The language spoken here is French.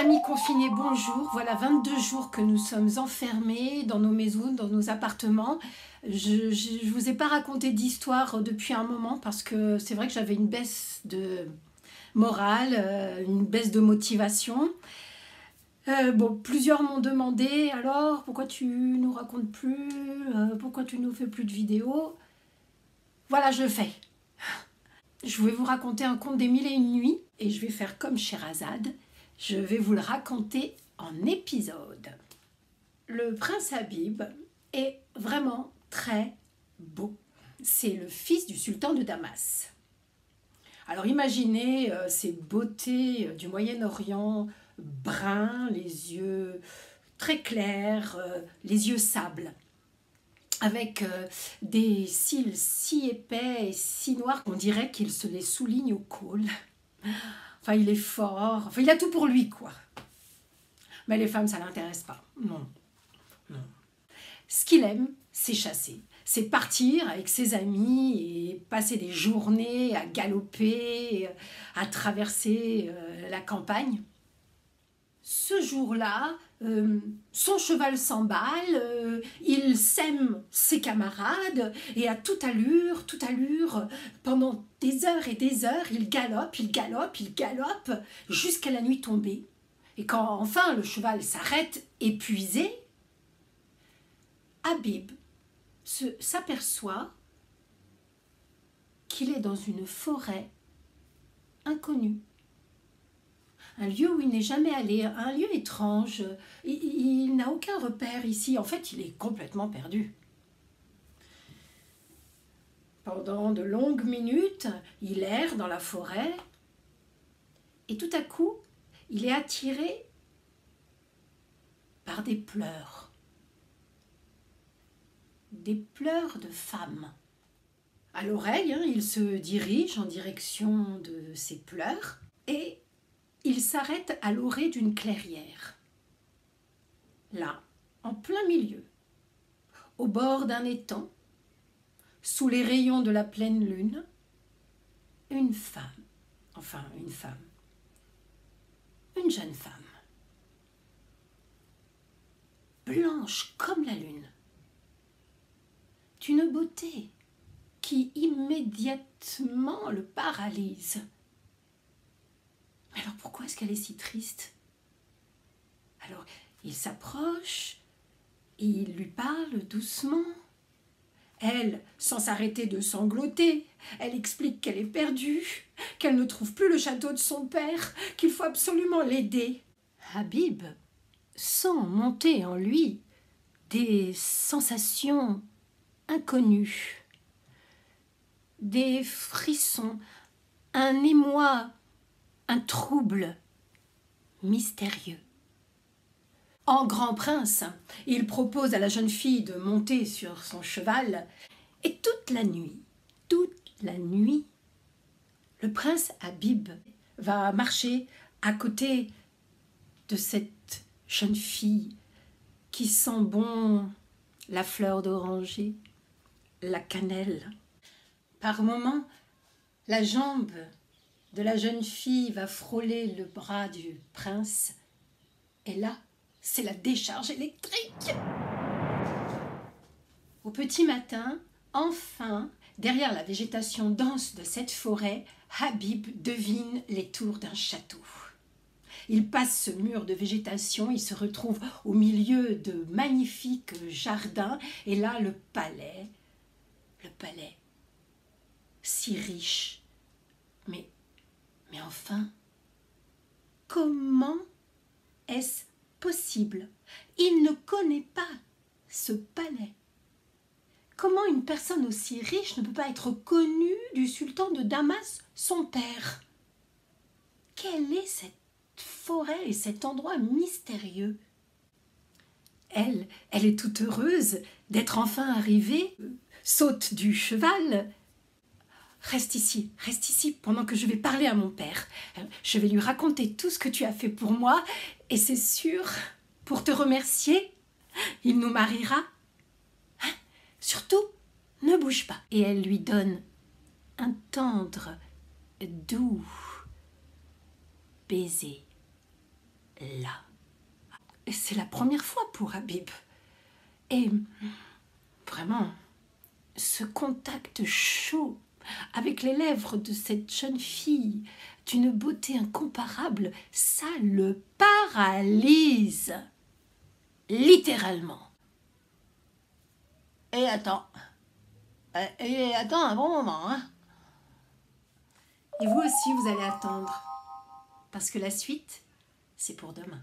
Amis confinés, bonjour. Voilà 22 jours que nous sommes enfermés dans nos maisons, dans nos appartements. Je vous ai pas raconté d'histoire depuis un moment parce que c'est vrai que j'avais une baisse de morale, une baisse de motivation. Bon, plusieurs m'ont demandé, alors pourquoi tu nous racontes plus, pourquoi tu nous fais plus de vidéos. Voilà, je le fais. Je vais vous raconter un conte des mille et une nuits et je vais faire comme Scheherazade. Je vais vous le raconter en épisode. Le prince Habib est vraiment très beau. C'est le fils du sultan de Damas. Alors imaginez ces beautés du Moyen-Orient, bruns, les yeux très clairs, les yeux sable, avec des cils si épais et si noirs qu'on dirait qu'il se les souligne au col. Enfin, il est fort, enfin, il a tout pour lui, quoi. Mais les femmes, ça ne l'intéresse pas. Non, non. Ce qu'il aime, c'est chasser. C'est partir avec ses amis et passer des journées à galoper, à traverser la campagne. Ce jour-là, son cheval s'emballe, il sème ses camarades et à toute allure, pendant des heures et des heures, il galope jusqu'à la nuit tombée. Et quand enfin le cheval s'arrête épuisé, Habib s'aperçoit qu'il est dans une forêt inconnue. Un lieu où il n'est jamais allé, un lieu étrange. Il n'a aucun repère ici. En fait, il est complètement perdu. Pendant de longues minutes, il erre dans la forêt et tout à coup, il est attiré par des pleurs. Des pleurs de femmes. À l'oreille, il se dirige en direction de ces pleurs et il s'arrête à l'orée d'une clairière. Là, en plein milieu, au bord d'un étang, sous les rayons de la pleine lune, une jeune femme, blanche comme la lune, d'une beauté qui immédiatement le paralyse. Mais alors pourquoi est-ce qu'elle est si triste? Alors il s'approche, il lui parle doucement. Elle, sans s'arrêter de sangloter, elle explique qu'elle est perdue, qu'elle ne trouve plus le château de son père, qu'il faut absolument l'aider. Habib sent monter en lui des sensations inconnues, des frissons, un émoi, un trouble mystérieux. En grand prince, il propose à la jeune fille de monter sur son cheval et toute la nuit, le prince Habib va marcher à côté de cette jeune fille qui sent bon la fleur d'oranger, la cannelle. Par moments, la jambe de la jeune fille va frôler le bras du prince et là, c'est la décharge électrique. Au petit matin, enfin, derrière la végétation dense de cette forêt, Habib devine les tours d'un château. Il passe ce mur de végétation, il se retrouve au milieu de magnifiques jardins et là, le palais, si riche. Mais enfin, comment est-ce possible? Il ne connaît pas ce palais. Comment une personne aussi riche ne peut pas être connue du sultan de Damas, son père? Quelle est cette forêt et cet endroit mystérieux? Elle est toute heureuse d'être enfin arrivée, saute du cheval. Reste ici pendant que je vais parler à mon père. Je vais lui raconter tout ce que tu as fait pour moi et c'est sûr, pour te remercier, il nous mariera. Hein? Surtout, ne bouge pas. Et elle lui donne un tendre, doux baiser là. Et c'est la première fois pour Habib. Et vraiment, ce contact chaud avec les lèvres de cette jeune fille, d'une beauté incomparable, ça le paralyse, littéralement. Et attends un bon moment, hein. Et vous aussi, vous allez attendre, parce que la suite, c'est pour demain.